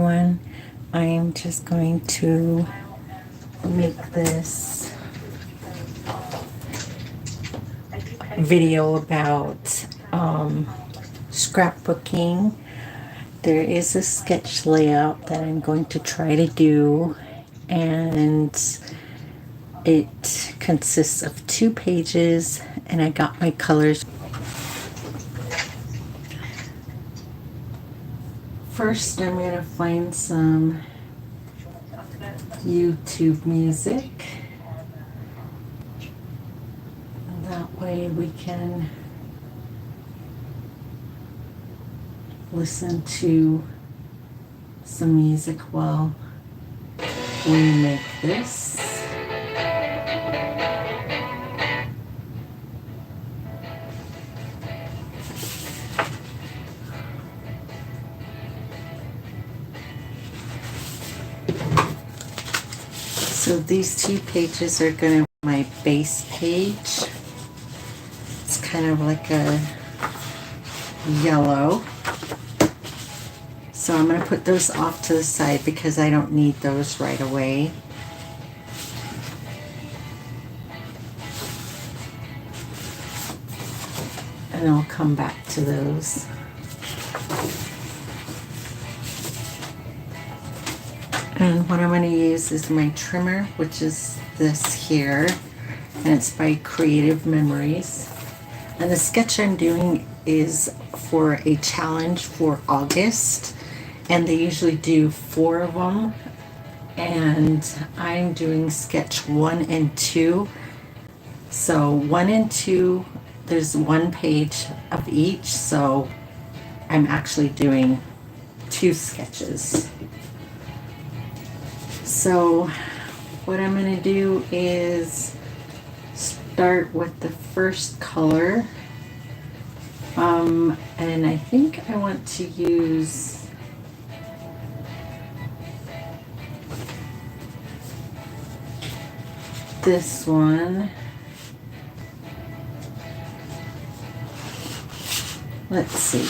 everyone. I am just going to make this video about scrapbooking. There is a sketch layout that I'm going to try to do, and it consists of 2 pages, and I got my colors. First, I'm going to find some YouTube music. That way we can listen to some music while we make this. So these 2 pages are going to be my base page. It's kind of like a yellow. So I'm going to put those off to the side because I don't need those right away. And I'll come back to those. And what I'm going to use is my trimmer, which is this here, and it's by Creative Memories. And the sketch I'm doing is for a challenge for August, and they usually do 4 of them, and I'm doing sketch 1 and 2. So 1 and 2, there's 1 page of each, so I'm actually doing 2 sketches. So what I'm going to do is start with the first color, and I think I want to use this one. Let's see,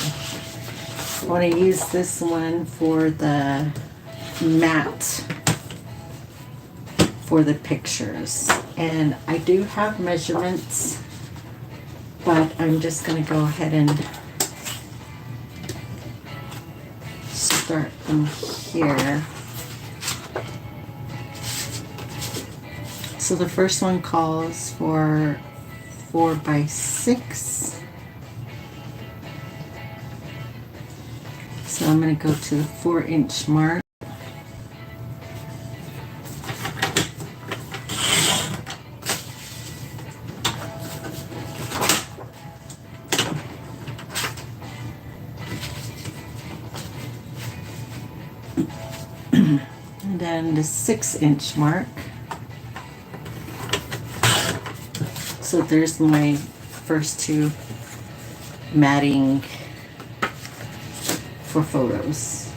I want to use this one for the matte for the pictures, and I do have measurements, but I'm just going to go ahead and start them here. So the first one calls for 4 by 6. So I'm going to go to the 4-inch mark. And then the 6-inch mark. So there's my first 2 matting for photos.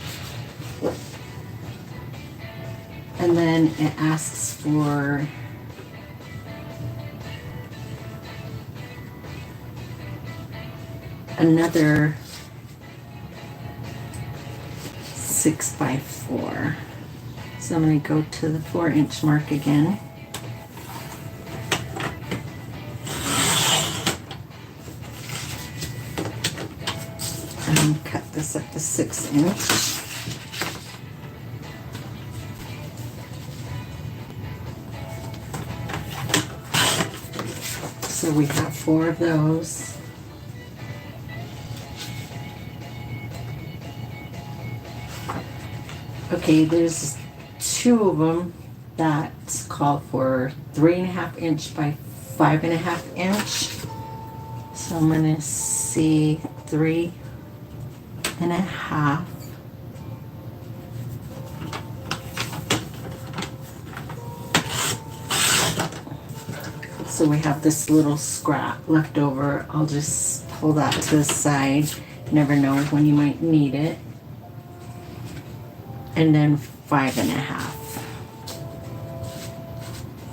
And then it asks for another 6 by 4. So I'm going to go to the 4-inch mark again. And cut this up to 6-inch. So we have 4 of those. Okay, there's 2 of them that call for 3.5-inch by 5.5-inch. So I'm going to see 3.5. So we have this little scrap left over. I'll just pull that to the side. You never know when you might need it. And then 5.5.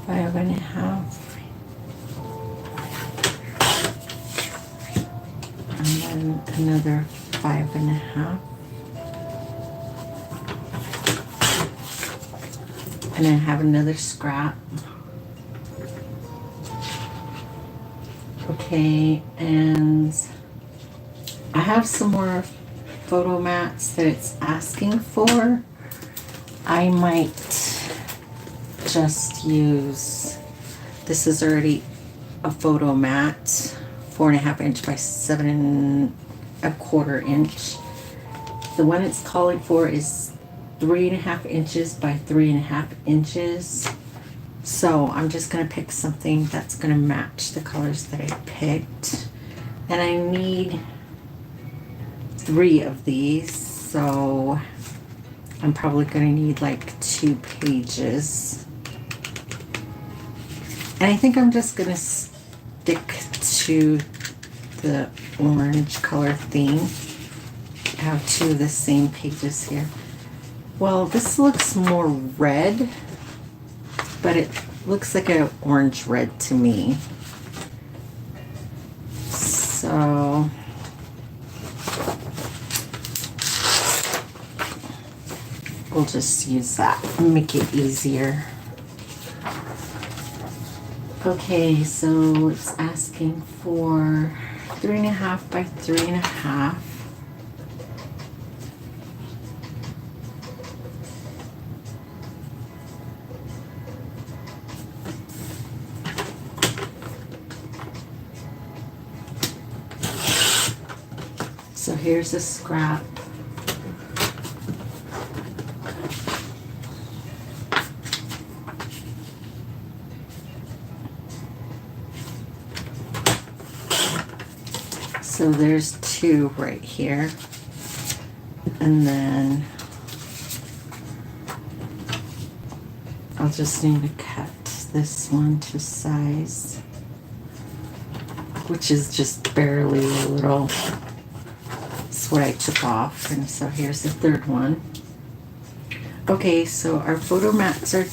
5.5. And then another 5.5. And I have another scrap. Okay, and I have some more photo mats that it's asking for. I might just use, this is already a photo mat, 4.5 inch by 7.25 inch. The one it's calling for is 3.5 inches by 3.5 inches. So I'm just gonna pick something that's gonna match the colors that I picked. And I need 3 of these, so I'm probably gonna need like 2 pages. And I think I'm just gonna stick to the orange color theme. I have 2 of the same pages here. Well, this looks more red, but it looks like an orange red to me. So we'll just use that and make it easier. Okay, so it's asking for 3.5 by 3.5. So here's a scrap. So there's 2 right here. And then I'll just need to cut this one to size, which is just barely a little. That's what I took off. And so here's the 3rd one. Okay, so our photo mats are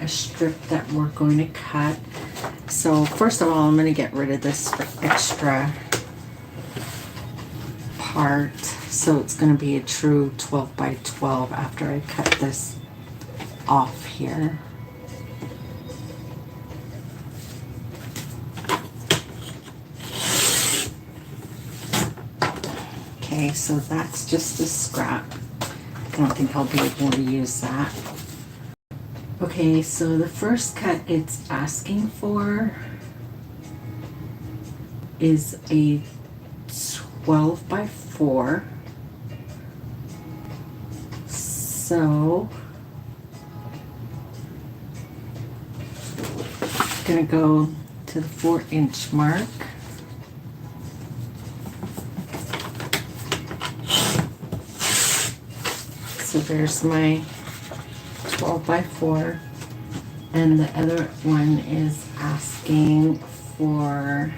a strip that we're going to cut. So first of all, I'm going to get rid of this extra part. So it's going to be a true 12 by 12 after I cut this off here. Okay, so that's just a scrap. I don't think I'll be able to use that. Okay, so the first cut it's asking for is a 12 by 4. So I'm gonna go to the 4-inch mark. So there's my 12 by 4, and the other one is asking for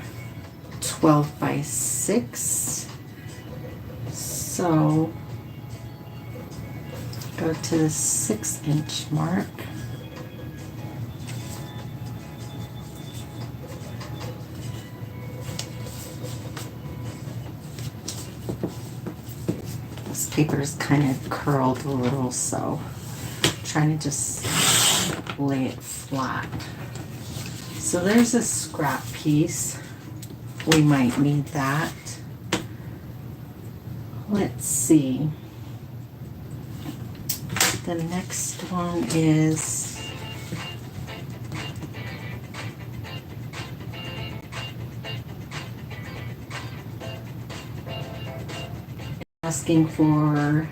12 by 6. So go to the 6-inch mark. This paper is kind of curled a little, so trying to just lay it flat. So there's a scrap piece. We might need that. Let's see. The next one is asking for,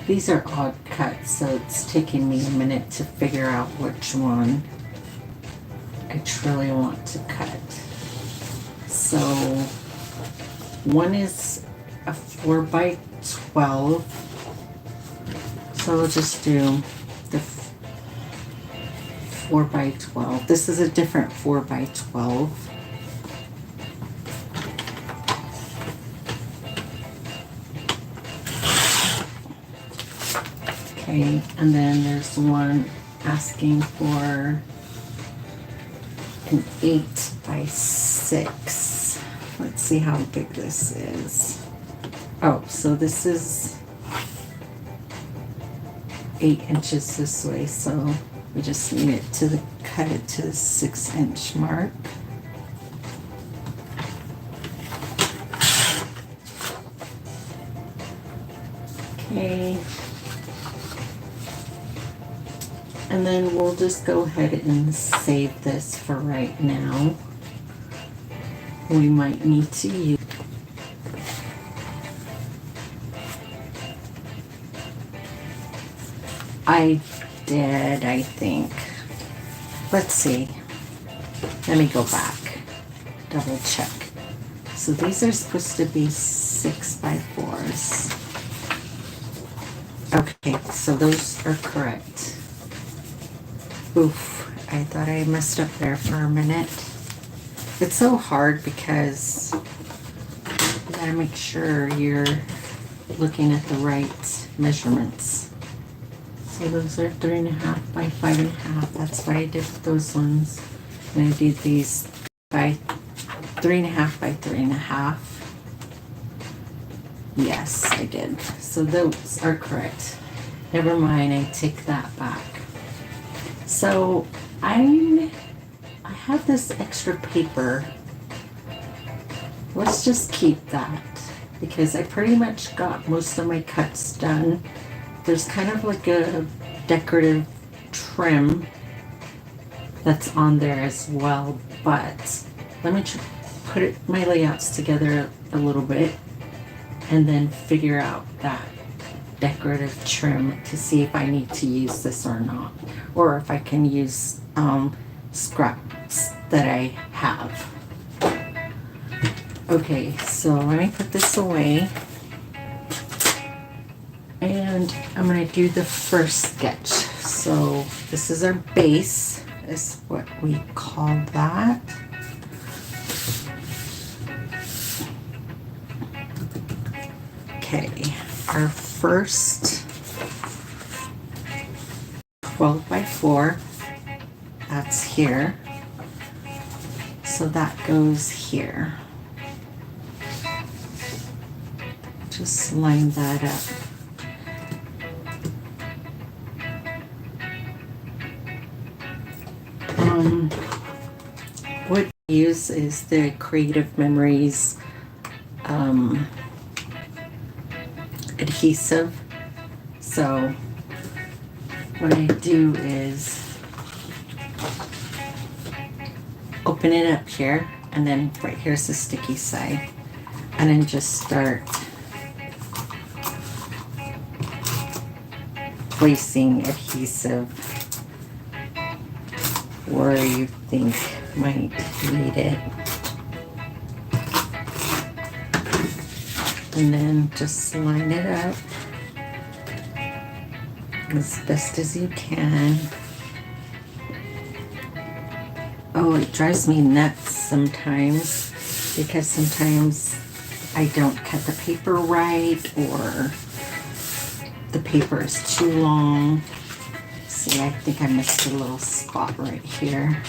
these are odd cuts, so it's taking me a minute to figure out which one I truly want to cut. So one is a 4 by 12. So we'll just do the 4 by 12. This is a different 4 by 12. Okay, and then there's one asking for an 8 by 6. Let's see how big this is. Oh, so this is 8 inches this way, so we just need it to cut it to the 6-inch mark. Okay. And then we'll just go ahead and save this for right now. We might need to use. I did, I think. Let's see. Let me go back. Double check. So these are supposed to be 6x4s. Okay, so those are correct. Oof, I thought I messed up there for a minute. It's so hard because you gotta make sure you're looking at the right measurements. So those are 3.5 by 5.5. That's why I did those ones. And I did these by 3.5 by 3.5. Yes, I did. So those are correct. Never mind, I take that back. So I have this extra paper. Let's just keep that because I pretty much got most of my cuts done. There's kind of like a decorative trim that's on there as well, but let me put my layouts together a little bit and then figure out that decorative trim to see if I need to use this or not, or if I can use scraps that I have. Okay, so let me put this away. And I'm going to do the first sketch. So this is our base, is what we call that. Okay, our first 12 by 4, that's here. So that goes here. Just line that up. What I use is the Creative Memories adhesive. So what I do is open it up here, and then right here's the sticky side, and then just start placing adhesive where you think might need it. And then just line it up as best as you can. Oh, it drives me nuts sometimes because sometimes I don't cut the paper right, or the paper is too long. See, I think I missed a little spot right here.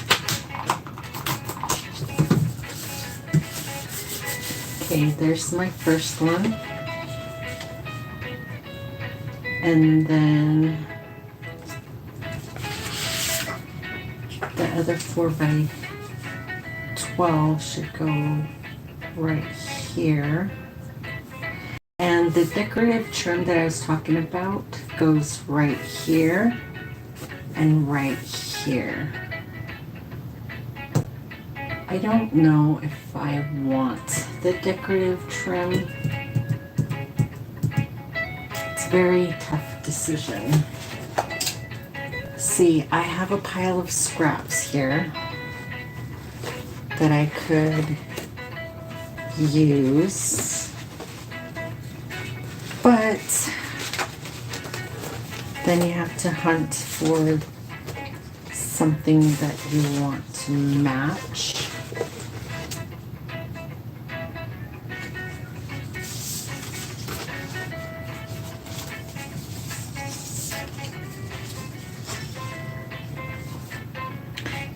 Okay, there's my first one. And then the other 4 by 12 should go right here. And the decorative trim that I was talking about goes right here and right here. I don't know if I want the decorative trim. It's a very tough decision. See, I have a pile of scraps here that I could use, but then you have to hunt for something that you want to match.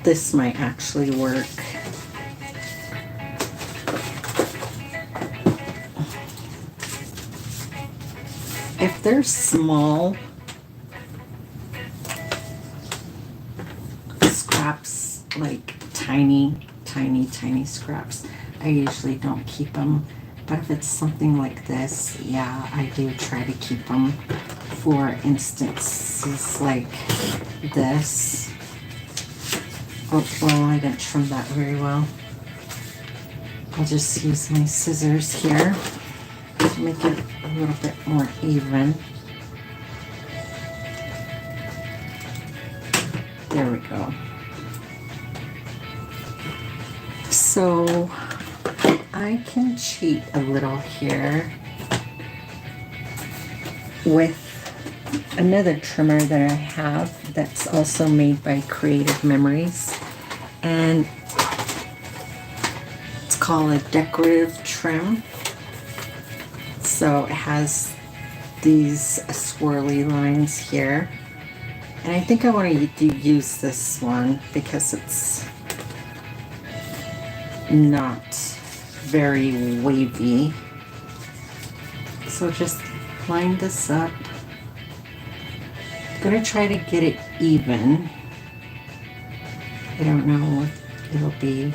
This might actually work. if they're small scraps, like tiny scraps, I usually don't keep them. But if it's something like this, yeah, I do try to keep them. For instances like this. Oh, well, I didn't trim that very well. I'll just use my scissors here to make it a little bit more even. There we go. So I can cheat a little here with another trimmer that I have that's also made by Creative Memories, and it's called a decorative trim. So it has these swirly lines here, and I think I want to use this one because it's not very wavy. So just line this up. I'm gonna try to get it even. I don't know if it'll be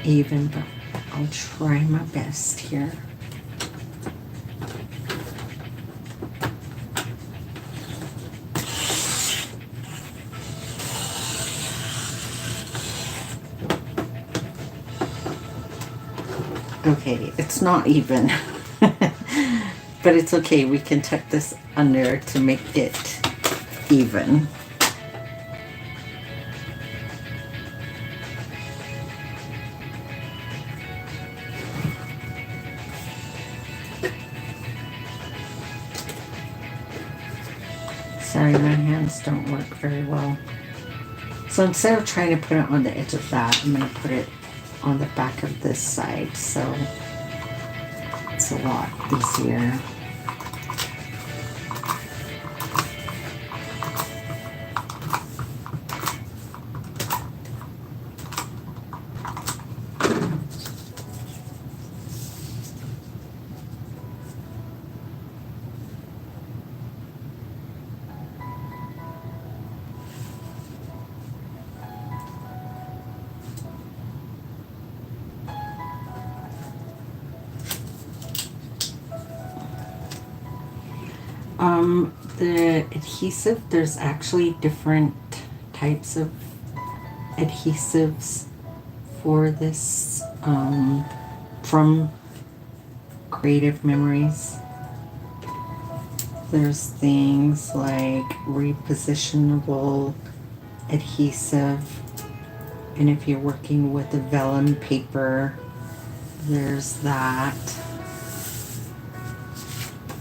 even, but I'll try my best here. Okay, it's not even, but it's okay. We can tuck this under to make it even. Sorry, my hands don't work very well. So instead of trying to put it on the edge of that, I'm going to put it on the back of this side, so it's a lot easier. The adhesive, there's actually different types of adhesives for this from Creative Memories. There's things like repositionable adhesive, and if you're working with the vellum paper, there's that.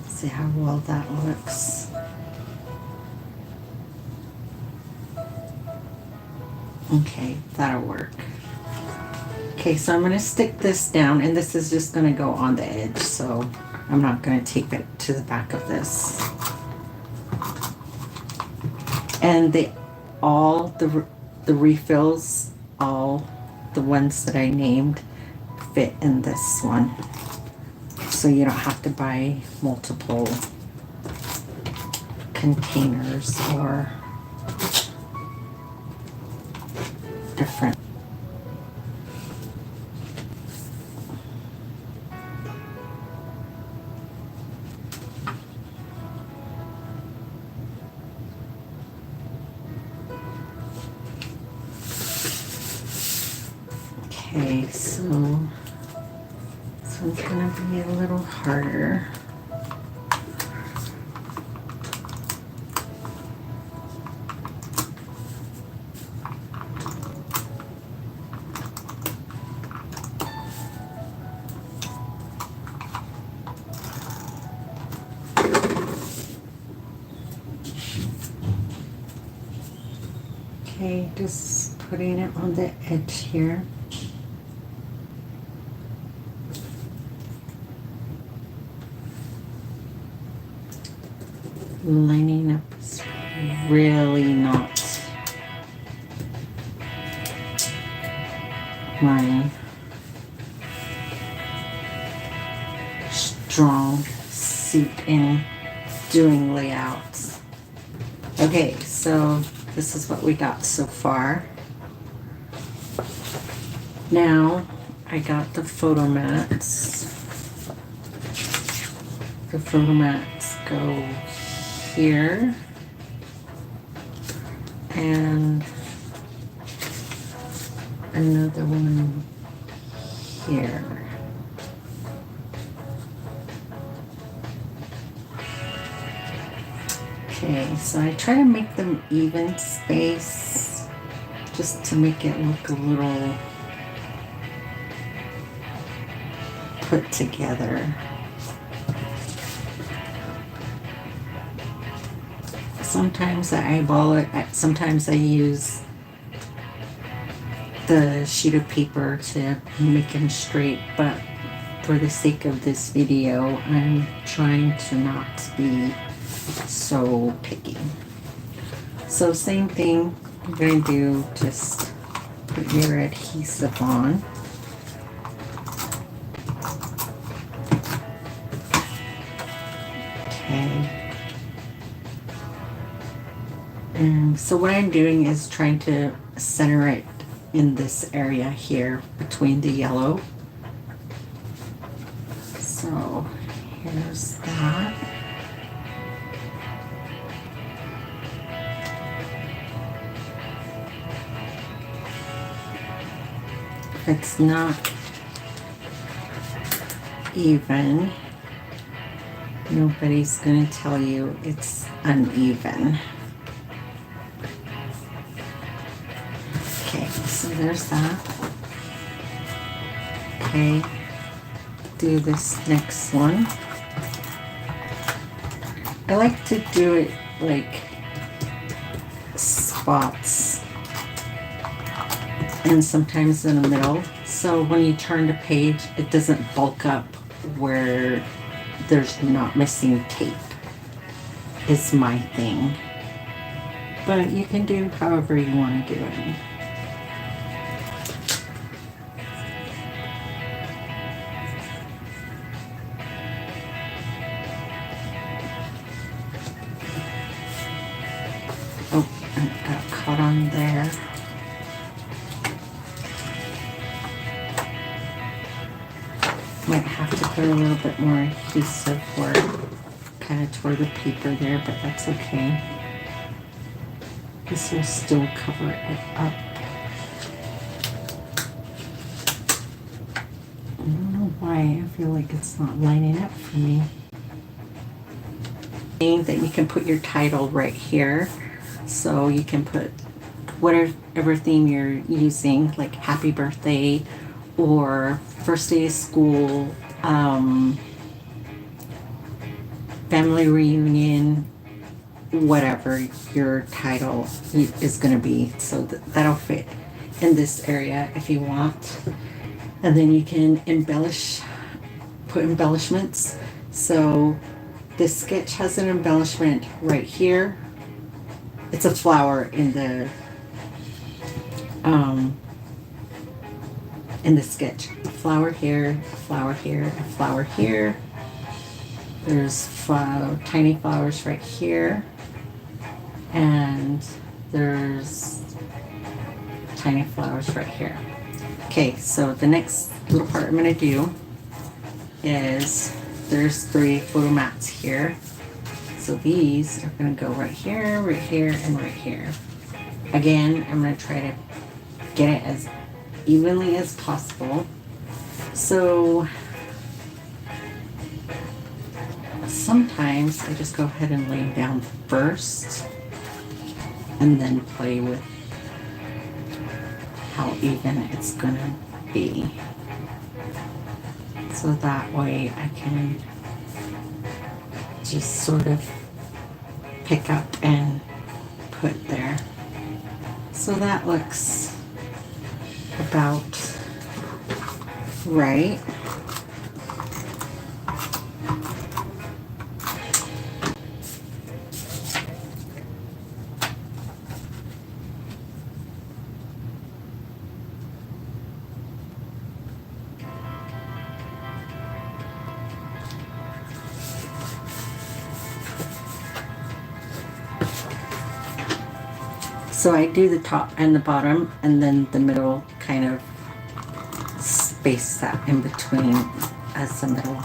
See how well that looks. Okay, that'll work. Okay, so I'm going to stick this down, and this is just going to go on the edge, so I'm not going to tape it to the back of this. And all the refills, all the ones that I named, fit in this one. So you don't have to buy multiple containers or different. Okay, so this one's gonna be a little harder. Okay, just putting it on the edge here. Lining up is really not my strong suit in doing layouts. Okay, so this is what we got so far. Now I got the photo mats. The photo mats go here and another one here. Okay, so I try to make them even space just to make it look a little put together. Sometimes I eyeball it, sometimes I use the sheet of paper to make them straight, but for the sake of this video, I'm trying to not be so picky. So same thing you're going to do, just put your adhesive on. Okay. And so what I'm doing is trying to center it in this area here between the yellow. So here's that. If it's not even, nobody's going to tell you it's uneven. Okay, so there's that. Okay, do this next one. I like to do it like spots and sometimes in the middle, so when you turn the page it doesn't bulk up where there's not missing tape, is my thing. But you can do however you want to do it. Oh, I got caught on there. Might have to put a little bit more adhesive where kind of toward the paper there, but that's okay. This will still cover it up. I don't know why I feel like it's not lining up for me. That you can put your title right here, so you can put whatever theme you're using, like happy birthday or first day of school, family reunion, whatever your title is going to be. So that'll fit in this area if you want. And then you can put embellishments. So this sketch has an embellishment right here. It's a flower in the sketch. A flower here, a flower here, a flower here. There's tiny flowers right here, and there's tiny flowers right here. Okay, so the next little part I'm going to do is there's 3 photo mats here. So these are going to go right here, and right here. Again, I'm going to try to get it as evenly as possible. So sometimes I just go ahead and lay them down first and then play with how even it's gonna be. So that way I can just sort of pick up and put there. So that looks about right. So I do the top and the bottom, and then the middle, kind of space that in between as the middle.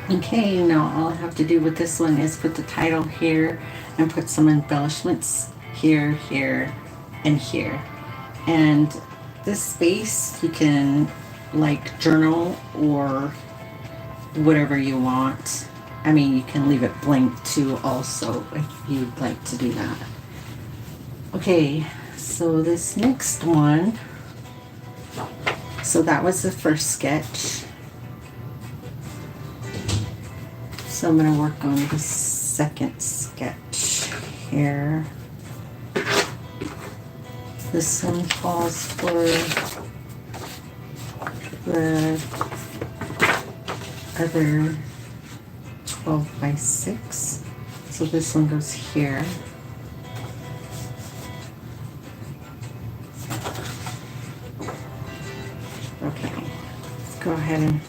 Okay, now all I have to do with this one is put the title here and put some embellishments here, here, and here. And this space you can like journal or whatever you want. I mean, you can leave it blank too also if you'd like to do that. Okay, so this next one, so that was the first sketch. So I'm going to work on the second sketch here. This one calls for the other 12 by 6. So this one goes here. Okay, let's go ahead and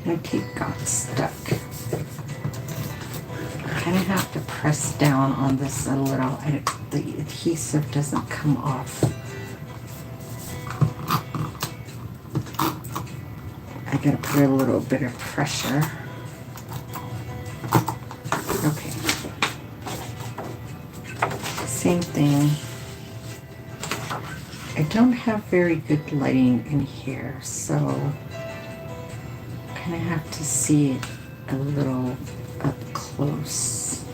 my tape got stuck. I kind of have to press down on this a little. The adhesive doesn't come off. I gotta put a little bit of pressure. Okay. Same thing. I don't have very good lighting in here, so kind of have to see it a little up close.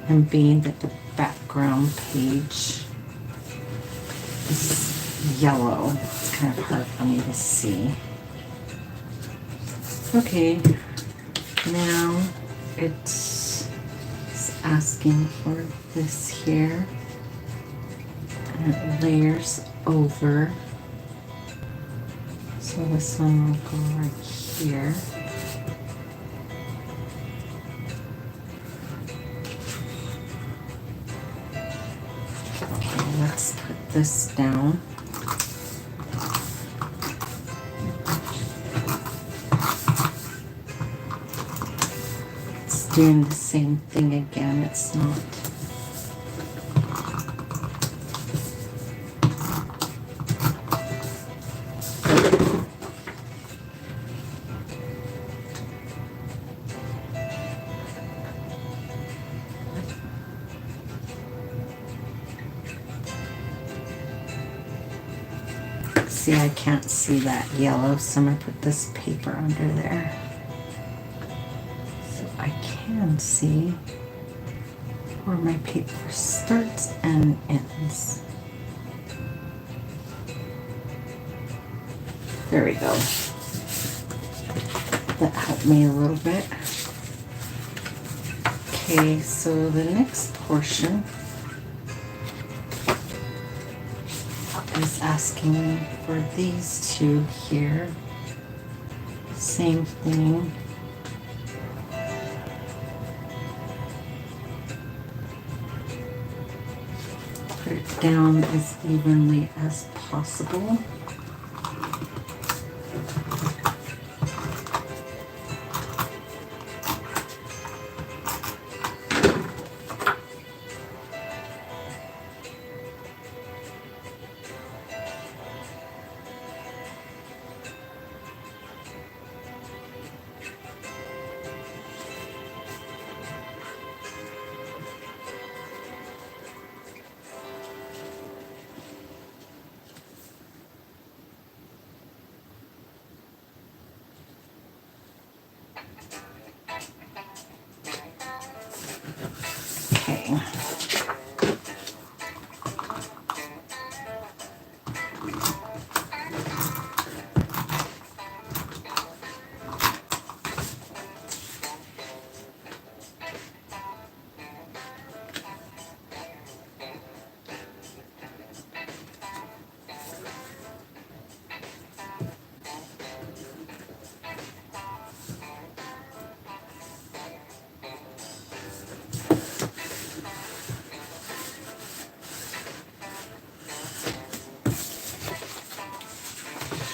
And being that the background page is yellow, it's kind of hard for me to see. Okay, now it's asking for this here, and it layers over. So this one will go right here. Okay, let's put this down. It's doing the same thing again. It's not. See, I can't see that yellow, so I'm going to put this paper under there so I can see where my paper starts and ends. There we go. That helped me a little bit. Okay, so the next portion is asking for these two here. Same thing. Put it down as evenly as possible. Okay.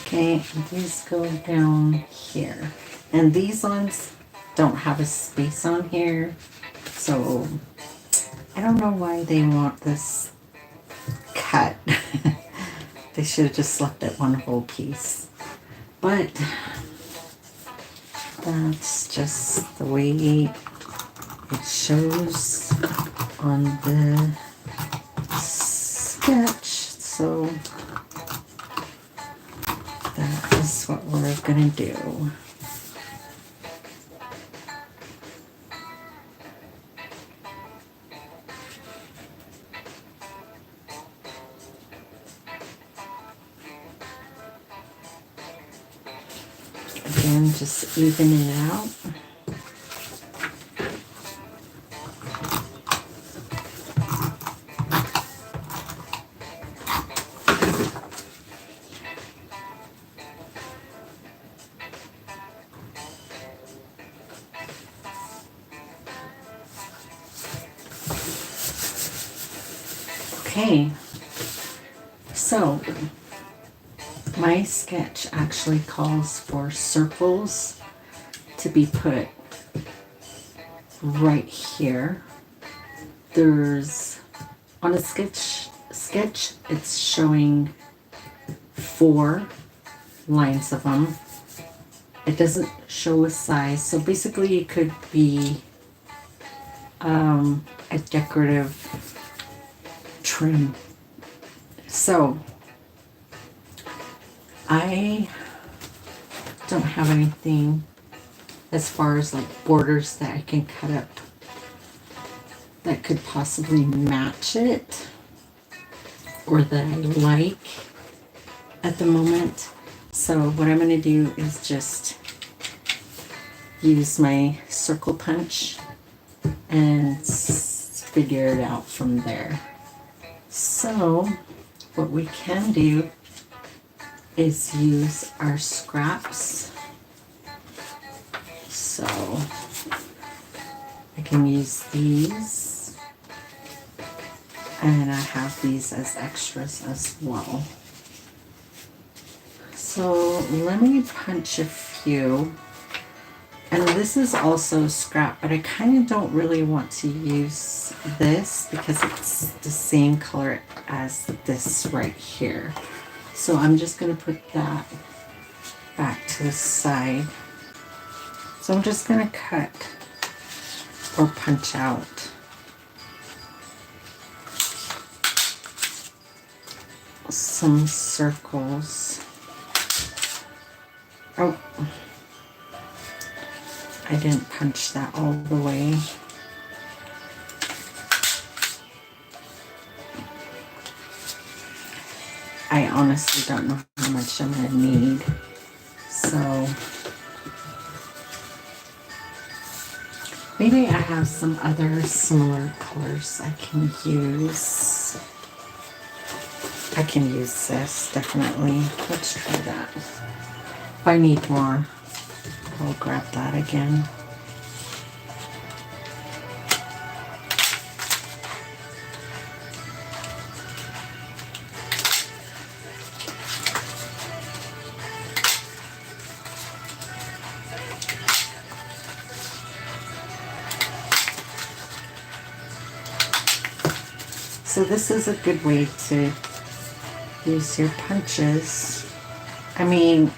Okay, these go down here. And these ones don't have a space on here. So I don't know why they want this cut. They should have just left it one whole piece. But that's just the way it shows on the sketch. So that is what we're gonna do. Again, just even it out. Okay, so my sketch actually calls for circles to be put right here. There's on a sketch it's showing 4 lines of them. It doesn't show a size, so basically it could be a decorative trim. So I don't have anything as far as like borders that I can cut up that could possibly match it or that I like at the moment. So what I'm going to do is just use my circle punch and figure it out from there. So what we can do is use our scraps. So I can use these, and I have these as extras as well. So let me punch a few. And this is also scrap, but I kind of don't really want to use this because it's the same color as this right here. So I'm just going to put that back to the side. So I'm just going to cut or punch out some circles. Oh, I didn't punch that all the way. I honestly don't know how much I'm going to need. So maybe I have some other similar colors I can use. I can use this, definitely. Let's try that. If I need more, I'll grab that again. So this is a good way to use your punches. I mean,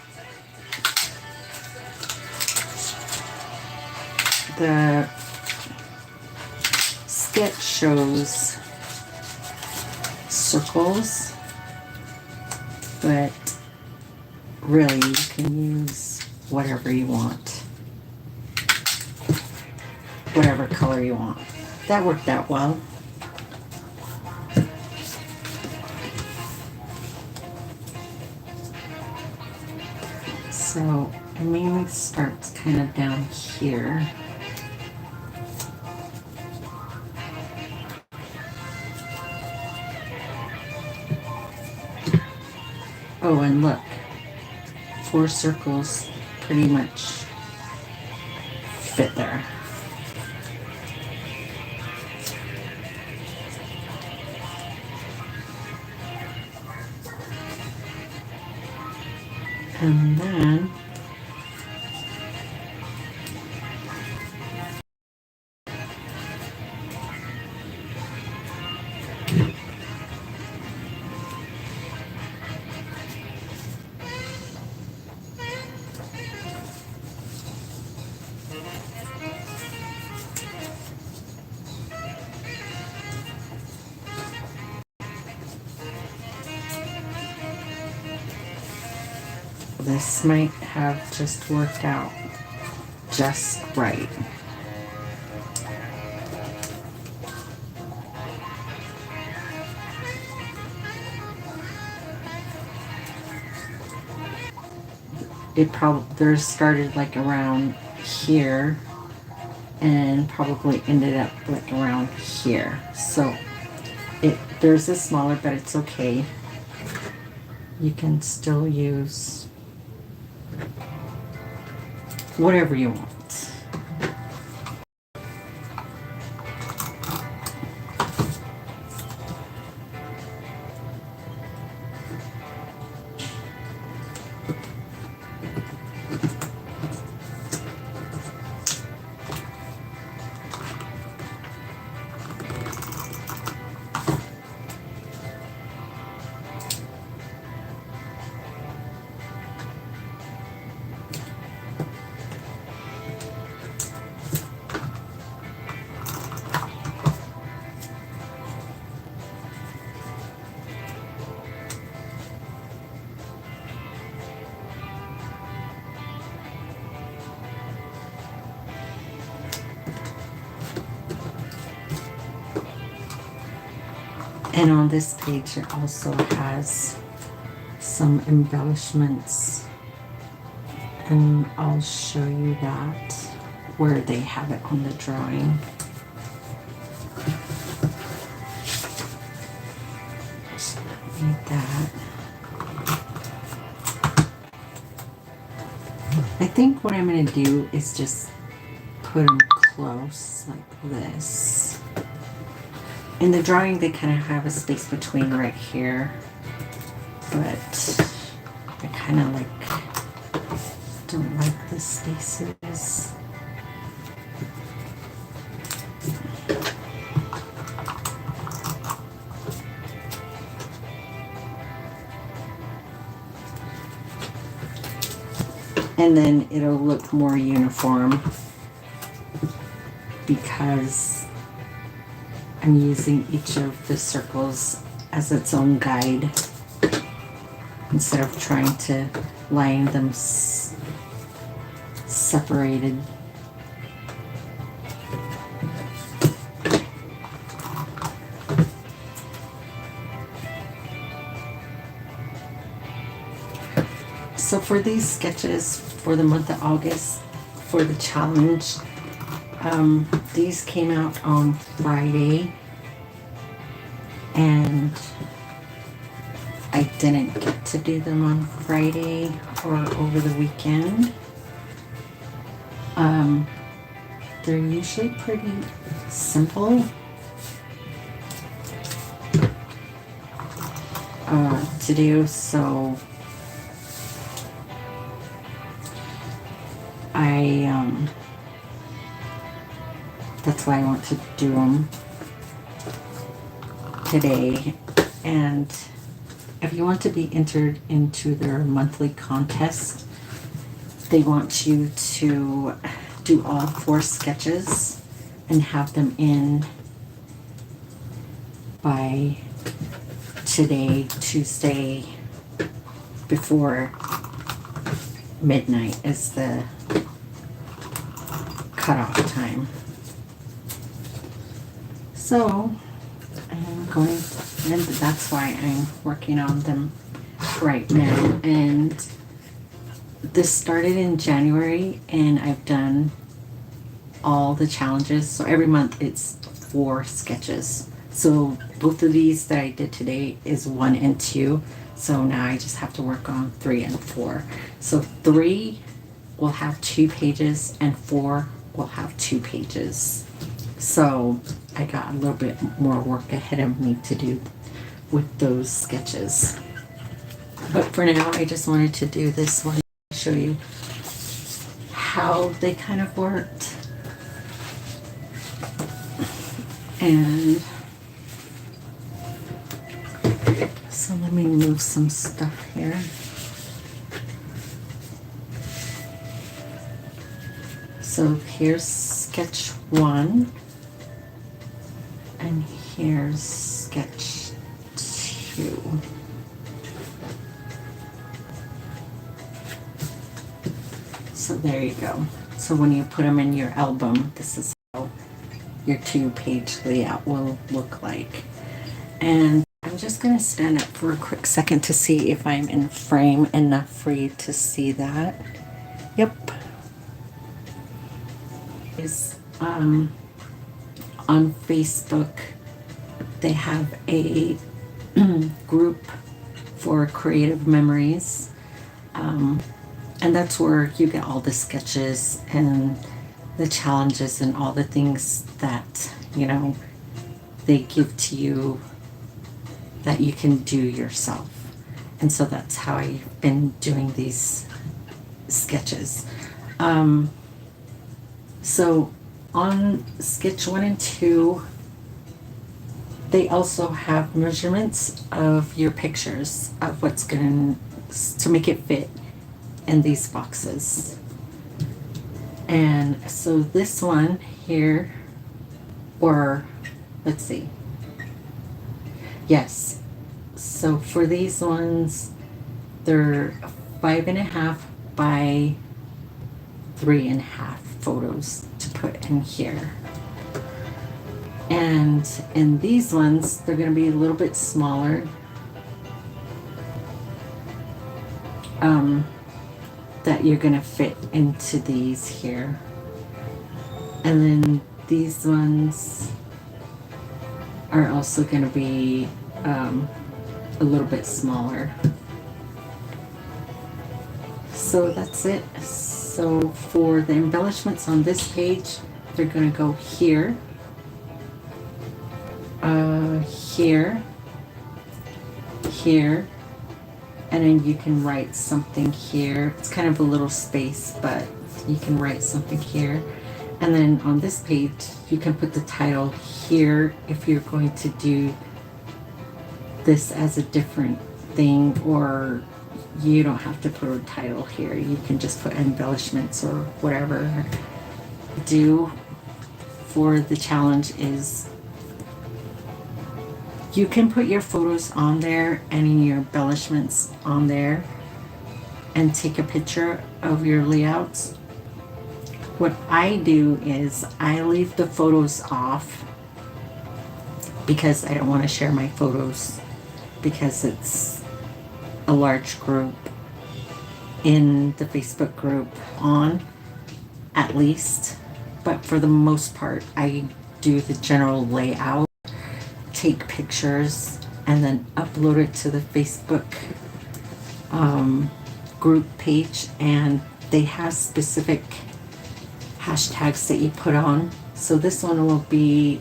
the sketch shows circles, but really you can use whatever you want. whatever color you want. That worked out well. So it mainly starts kind of down here. Oh, and look, 4 circles pretty much fit there. And then this might have just worked out just right. It probably, theirs started like around here and probably ended up like around here. So theirs is smaller, but it's okay. You can still use whatever you want. And on this page, it also has some embellishments, and I'll show you that where they have it on the drawing. Need that. I think what I'm going to do is just put them close like this. In the drawing, they kind of have a space between right here, but I kind of don't like the spaces. And then it'll look more uniform because I'm using each of the circles as its own guide instead of trying to line them separated. So for these sketches for the month of August for the challenge, these came out on Friday, and I didn't get to do them on Friday or over the weekend. They're usually pretty simple to do, so that's why I want to do them today. And if you want to be entered into their monthly contest, they want you to do all 4 sketches and have them in by today, Tuesday, before midnight is the cutoff time. So I'm going, and that's why I'm working on them right now. And this started in January, and I've done all the challenges. So every month it's 4 sketches. So both of these that I did today is 1 and 2. So now I just have to work on 3 and 4. So 3 will have 2 pages and 4 will have 2 pages. So I got a little bit more work ahead of me to do with those sketches. But for now, I just wanted to do this one, show you how they kind of worked. And so let me move some stuff here. So here's sketch 1, and here's sketch 2. So there you go. So when you put them in your album, this is how your 2-page layout will look like. And I'm just going to stand up for a quick second to see if I'm in frame enough for you to see that. Yep. Is on Facebook, they have a group for creative memories, and that's where you get all the sketches and the challenges and all the things that, you know, they give to you that you can do yourself. And so that's how I've been doing these sketches. So on sketch 1 and 2, they also have measurements of your pictures of what's going to make it fit in these boxes. And so this one here, or let's see. Yes. So for these ones, they're 5.5 by 3.5 photos to put in here. And in these ones, they're going to be a little bit smaller. That you're going to fit into these here. And then these ones are also going to be a little bit smaller. So that's it. So for the embellishments on this page, they're going to go here, here, here, and then you can write something here. It's kind of a little space, but you can write something here. And then on this page, you can put the title here if you're going to do this as a different thing, or you don't have to put a title here. You can just put embellishments or whatever. Do for the challenge is you can put your photos on there and your embellishments on there and take a picture of your layouts. What I do is I leave the photos off because I don't want to share my photos, because it's a large group in the Facebook group on, at least. But for the most part, I do the general layout, take pictures, and then upload it to the Facebook group page. And they have specific hashtags that you put on. So this one will be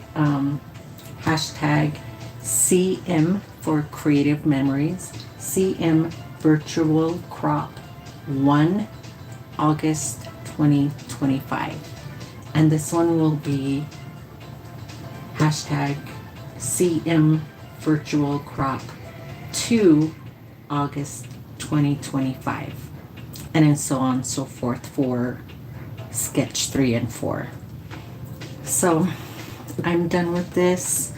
hashtag CM for creative memories, CM virtual crop 1 August 2025. And this one will be hashtag CM virtual crop 2 August 2025, and then so on and so forth for sketch 3 and 4. So I'm done with this.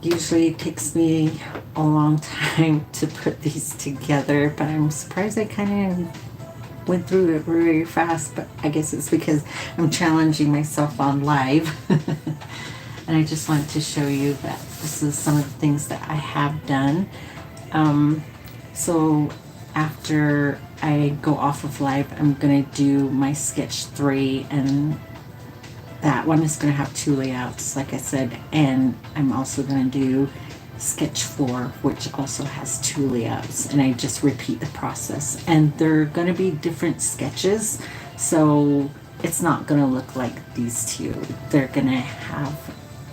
Usually it takes me a long time to put these together, but I'm surprised I kind of went through it very fast. But I guess it's because I'm challenging myself on live. and I just wanted to show you that this is some of the things that I have done. So after I go off of live, I'm gonna do my sketch 3, and that one is gonna have 2 layouts, like I said, and I'm also gonna do sketch 4, which also has 2 layouts, and I just repeat the process, and they're gonna be different sketches, so it's not gonna look like these two. They're gonna have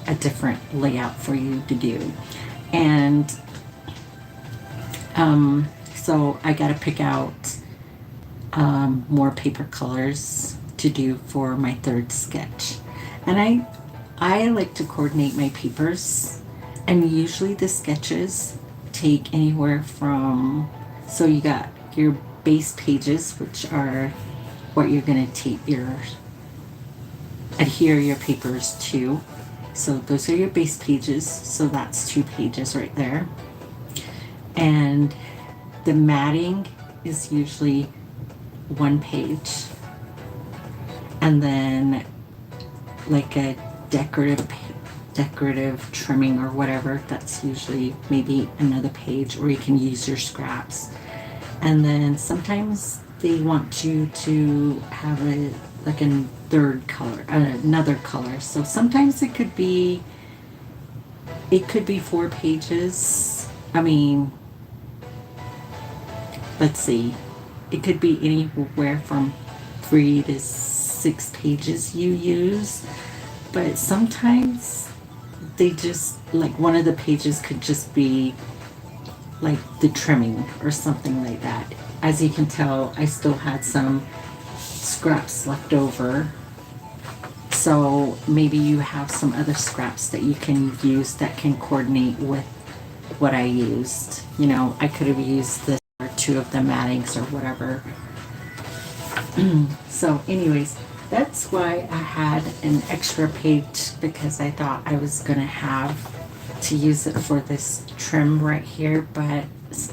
a different layout for you to do. And so I gotta pick out more paper colors to do for my 3rd sketch. And I like to coordinate my papers, and usually the sketches take anywhere from, so you got your base pages, which are what you're gonna adhere your papers to. So those are your base pages, so that's 2 pages right there. And the matting is usually 1 page. And then like a decorative trimming or whatever, that's usually maybe another page, or you can use your scraps. And then sometimes they want you to have like a 3rd color, another color. So sometimes it could be 4 pages. I mean, let's see, it could be anywhere from 3 to 6 pages you use, but sometimes they just, like, one of the pages could just be like the trimming or something like that. As you can tell, I still had some scraps left over, so maybe you have some other scraps that you can use that can coordinate with what I used. You know, I could have used this or 2 of the mattings or whatever. So anyways, that's why I had an extra page, because I thought I was gonna have to use it for this trim right here, but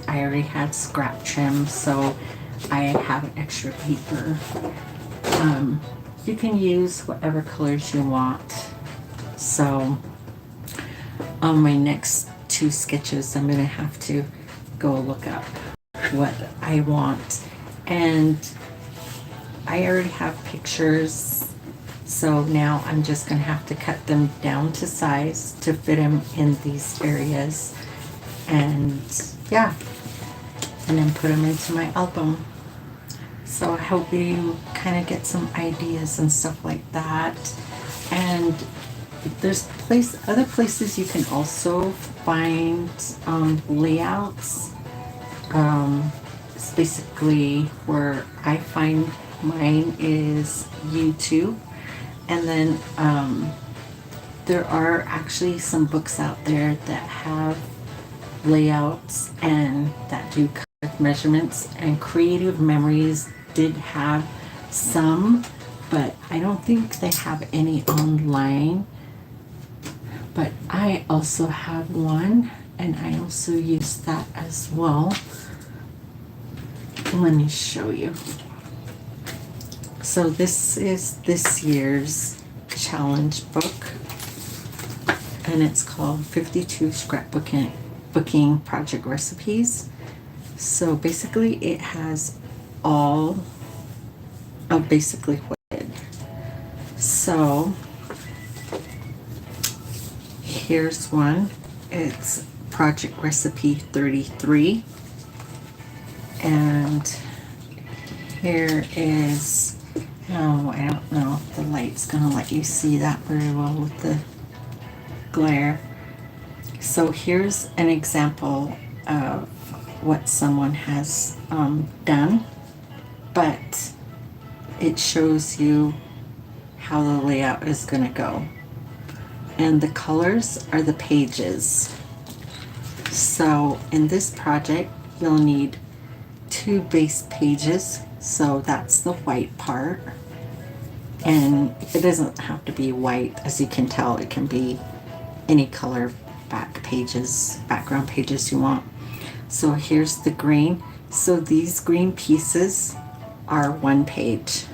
I already had scrap trim, so I have an extra paper. You can use whatever colors you want. So on my next 2 sketches, I'm gonna have to go look up what I want, and I already have pictures, so now I'm just gonna have to cut them down to size to fit them in these areas, and yeah, and then put them into my album. So I hope you kind of get some ideas and stuff like that. And there's other places you can also find layouts. It's basically where I find mine is YouTube, and then there are actually some books out there that have layouts and that do color measurements, and Creative Memories did have some, but I don't think they have any online. But I also have one, and I also use that as well. Let me show you. So this is this year's challenge book, and it's called 52 Scrapbooking Project Recipes. So basically it has all of basically what I did. So here's one. It's Project Recipe 33. And here is, oh, I don't know if the light's gonna let you see that very well with the glare. So here's an example of what someone has done, but it shows you how the layout is gonna go. And the colors are the pages. So in this project, you'll need 2 base pages, so that's the white part, and it doesn't have to be white. As you can tell, it can be any color background pages you want. So here's the green. So these green pieces are 1 page,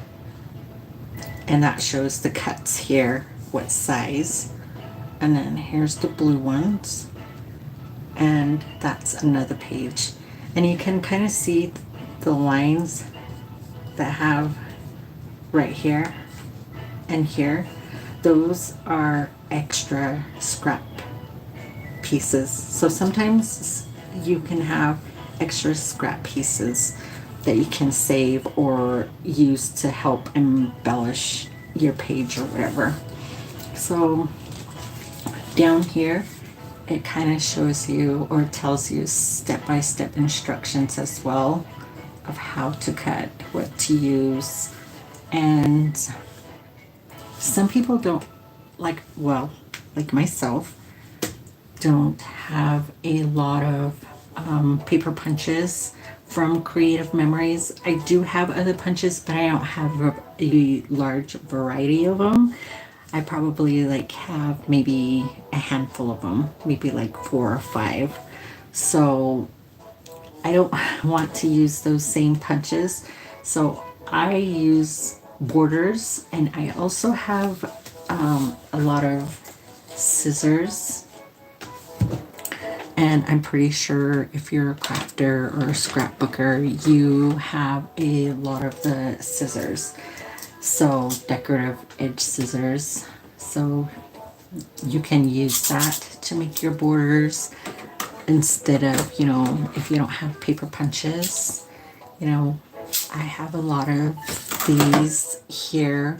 and that shows the cuts here, what size. And then here's the blue ones. And that's another page. And you can kind of see the lines that have right here and here. Those are extra scrap pieces. So sometimes you can have extra scrap pieces that you can save or use to help embellish your page or whatever. So down here, it kind of shows you or tells you step-by-step instructions as well of how to cut, what to use. And some people don't like, well, like myself, don't have a lot of paper punches from Creative Memories. I do have other punches, but I don't have a large variety of them. I probably like have maybe a handful of them, maybe like 4 or 5. So I don't want to use those same punches. So I use borders, and I also have a lot of scissors. And I'm pretty sure if you're a crafter or a scrapbooker, you have a lot of the scissors. So decorative edge scissors. So you can use that to make your borders instead of, if you don't have paper punches. I have a lot of these here.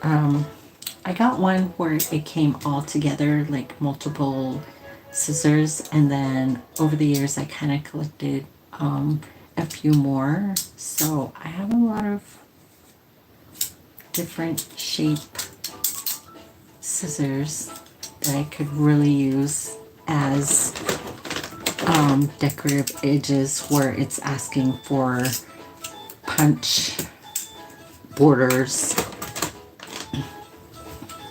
I got one where it came all together, like multiple scissors, and then over the years I kind of collected a few more. So I have a lot of different shape scissors that I could really use as decorative edges where it's asking for punch borders.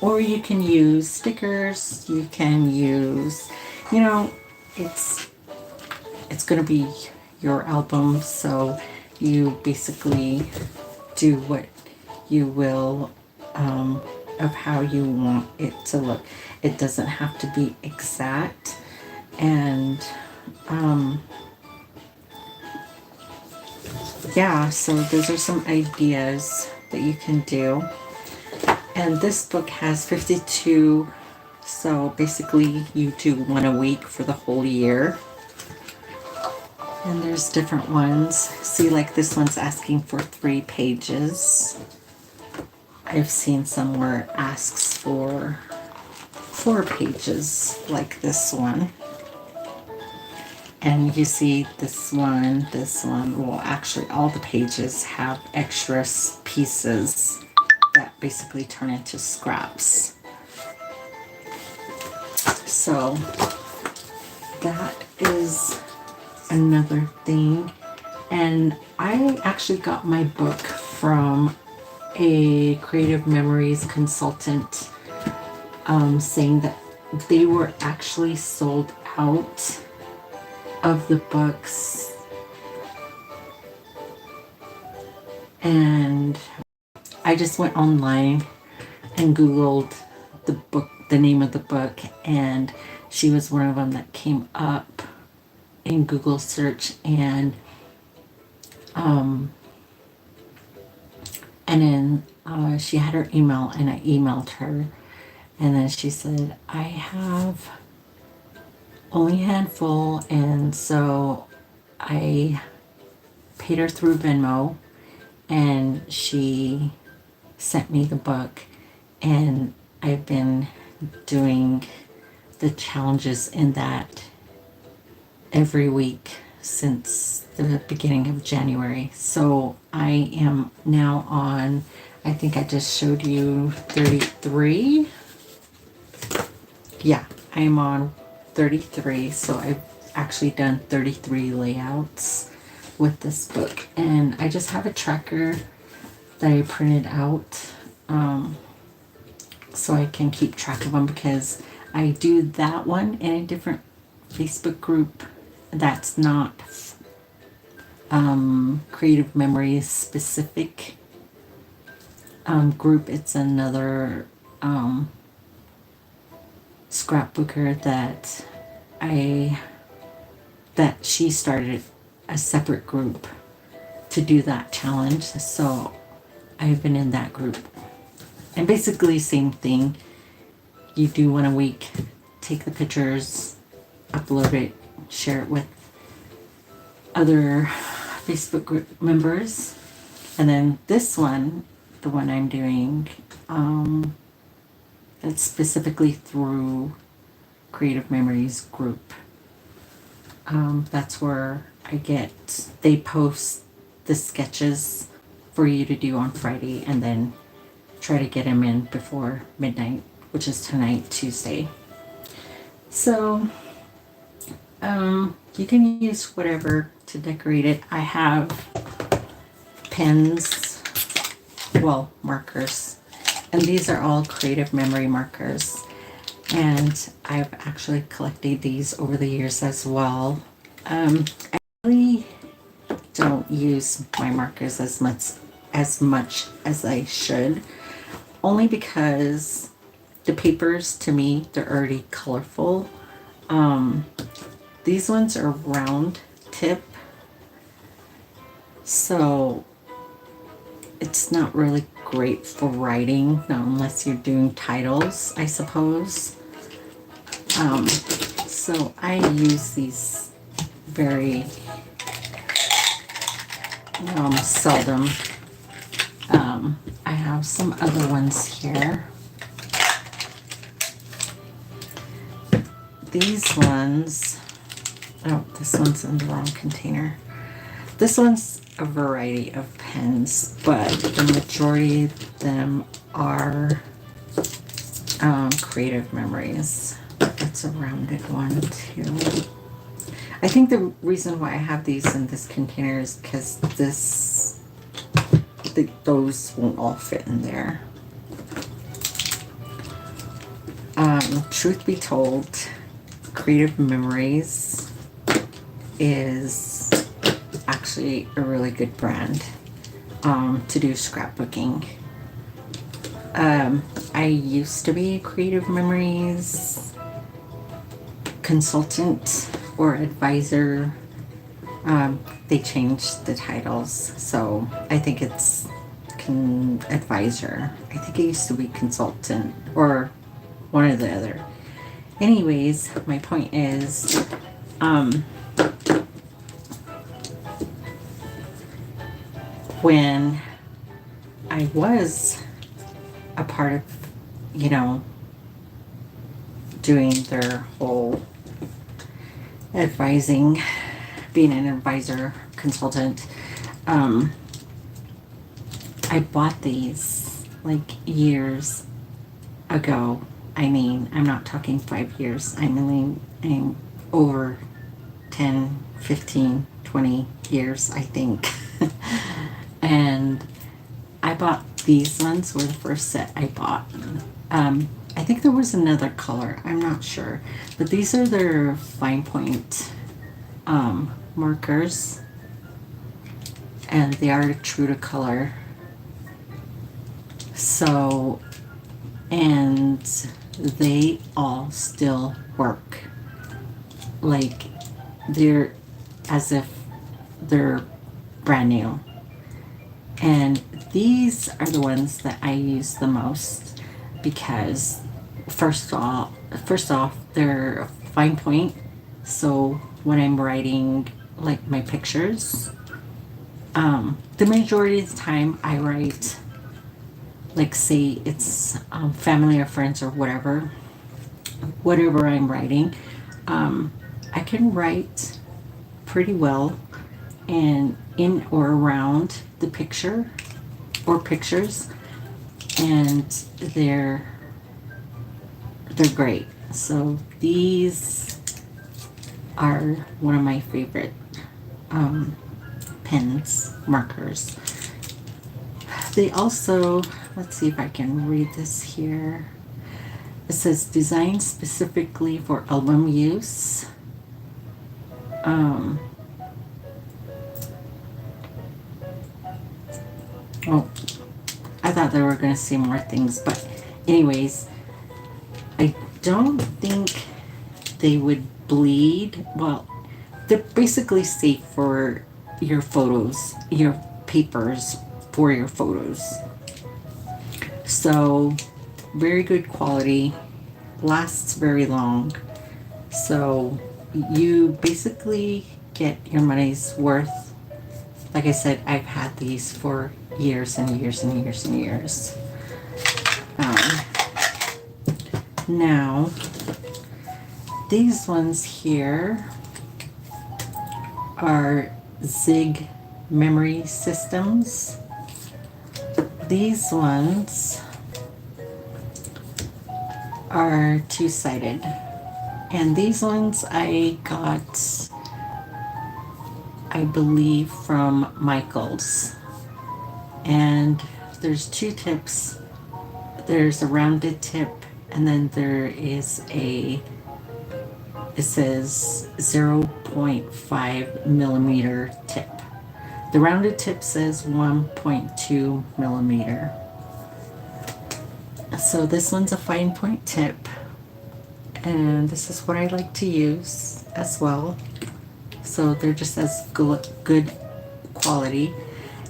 Or you can use stickers, you can use, it's going to be your album, so you basically do what you will of how you want it to look. It doesn't have to be exact. And yeah, so those are some ideas that you can do. And this book has 52, so basically you do one a week for the whole year. And there's different ones. See, like this one's asking for 3 pages. I've seen some where it asks for 4 pages, like this one. And you see this one, well, actually all the pages have extra pieces that basically turn into scraps. So that is another thing. And I actually got my book from a Creative Memories consultant saying that they were actually sold out of the books. And I just went online and Googled the book, the name of the book, and she was one of them that came up in Google search. And then she had her email, and I emailed her, and then she said, I have only a handful, and so I paid her through Venmo, and she sent me the book, and I've been doing the challenges in that every week since the beginning of January. So I am now on, I think I just showed you 33. Yeah, I'm on 33. So I've actually done 33 layouts with this book. And I just have a tracker that I printed out so I can keep track of them, because I do that one in a different Facebook group that's not Creative Memories specific group. It's another scrapbooker that she started a separate group to do that challenge. So I've been in that group. And basically same thing. You do one a week, take the pictures, upload it, share it with other Facebook group members. And then this one, the one I'm doing, it's specifically through Creative Memories group. That's where they post the sketches for you to do on Friday and then try to get them in before midnight, which is tonight, Tuesday. So, you can use whatever to decorate it. I have pens, markers, and these are all Creative Memory markers. And I've actually collected these over the years as well. I really don't use my markers as much as I should, only because the papers, to me, they're already colorful. These ones are round tip, so it's not really great for writing, unless you're doing titles, I suppose. So I use these very seldom. I have some other ones here. These ones, this one's in the wrong container. This one's a variety of pens, but the majority of them are Creative Memories. That's a rounded one too. I think the reason why I have these in this container is because those won't all fit in there. Truth be told, Creative Memories is actually a really good brand to do scrapbooking. I used to be a Creative Memories consultant or advisor. They changed the titles, so I think it's advisor. I think it used to be consultant or one or the other. Anyways, my point is, when I was a part of, doing their whole advising, being an advisor consultant, I bought these like years ago. I mean, I'm not talking 5 years. I'm over 10, 15, 20 years, I think. And I bought these ones, were the first set I bought. I think there was another color. I'm not sure. But these are their fine point markers. And they are true to color. So, and they all still work. Like, they're as if they're brand new. And these are the ones that I use the most because first off, they're fine point. So when I'm writing like my pictures, the majority of the time I write, like say it's family or friends or whatever I'm writing, I can write pretty well and in or around the picture or pictures, and they're great. So these are one of my favorite pens, markers. They also, let's see if I can read this here. It says designed specifically for album use. Oh, I thought they were going to say more things, but anyways, don't think they would bleed. Well, they're basically safe for your photos, your papers for your photos. So very good quality, lasts very long. So you basically get your money's worth. Like I said, I've had these for years and years and years and years. Now, these ones here are Zig memory systems. These ones are two-sided. And these ones I got, I believe, from Michael's. And there's two tips. There's a rounded tip, and then there is it says 0.5 millimeter tip. The rounded tip says 1.2 millimeter. So this one's a fine point tip, and this is what I like to use as well. So they're just as good quality.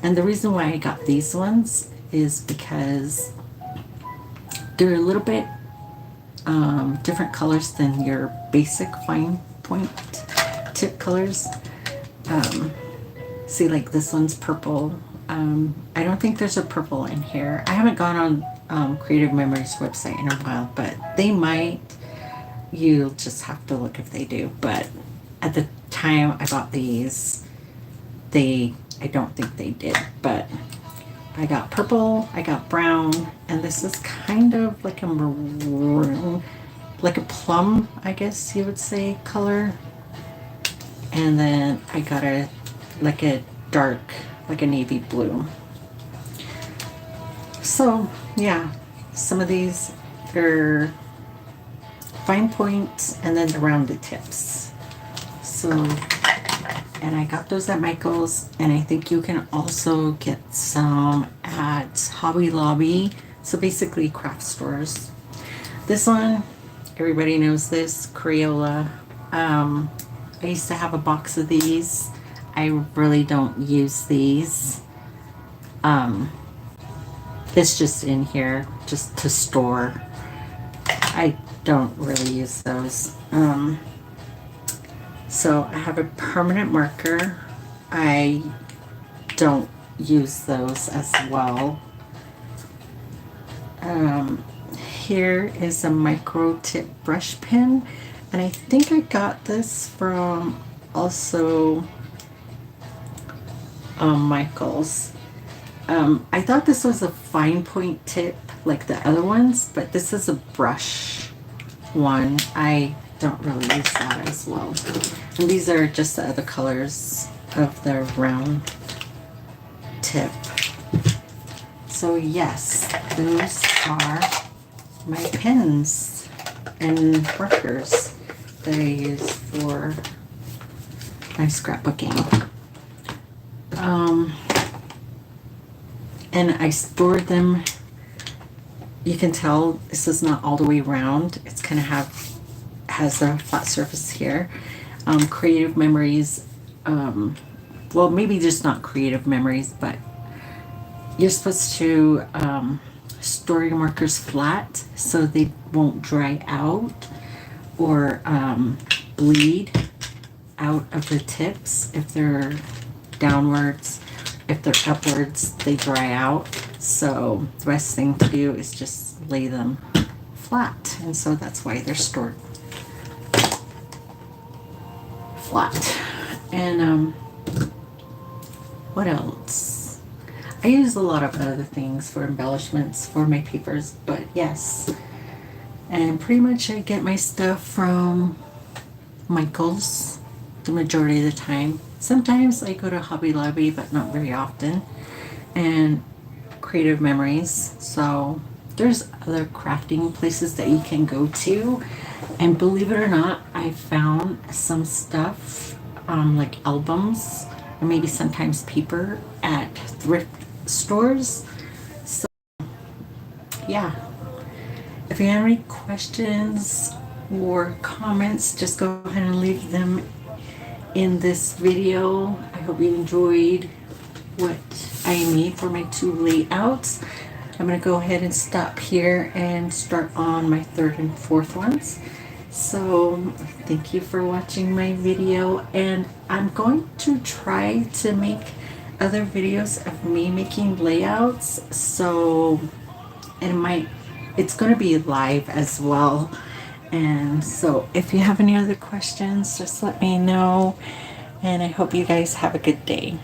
And the reason why I got these ones is because they're a little bit different colors than your basic fine point tip colors. See, like this one's purple. I don't think there's a purple in here. I haven't gone on Creative Memories website in a while, but they might. You'll just have to look if they do. But at the time I bought these, I don't think they did. But I got purple, I got brown, and this is kind of like a maroon, like a plum, I guess you would say, color. And then I got a dark, like a navy blue. So yeah, some of these are fine points and then the rounded tips. So, and I got those at Michael's, and I think you can also get some at Hobby Lobby. So basically craft stores. This one, everybody knows this, Crayola. I used to have a box of these. I really don't use these. It's just in here just to store. I don't really use those. So I have a permanent marker. I don't use those as well. Here is a micro tip brush pen, and I think I got this from also Michael's. I thought this was a fine point tip like the other ones, but this is a brush one. I don't really use that as well. And these are just the other colors of the round tip. So yes, those are my pens and markers that I use for my scrapbooking. And I stored them. You can tell this is not all the way round. It's kind of has a flat surface here. Creative Memories, well, maybe just not Creative Memories, but you're supposed to store your markers flat so they won't dry out or bleed out of the tips. If they're downwards, if they're upwards, they dry out. So the best thing to do is just lay them flat, and so that's why they're stored flat. And what else? I use a lot of other things for embellishments for my papers, but yes. And pretty much I get my stuff from Michael's the majority of the time. Sometimes I go to Hobby Lobby, but not very often. And Creative Memories. So there's other crafting places that you can go to. And believe it or not, I found some stuff, like albums, or maybe sometimes paper at thrift stores. So yeah, if you have any questions or comments, just go ahead and leave them in this video. I hope you enjoyed what I made for my 2 layouts. I'm going to go ahead and stop here and start on my 3rd and 4th ones. So thank you for watching my video, and I'm going to try to make other videos of me making layouts. So it's going to be live as well. And so if you have any other questions, just let me know, and I hope you guys have a good day.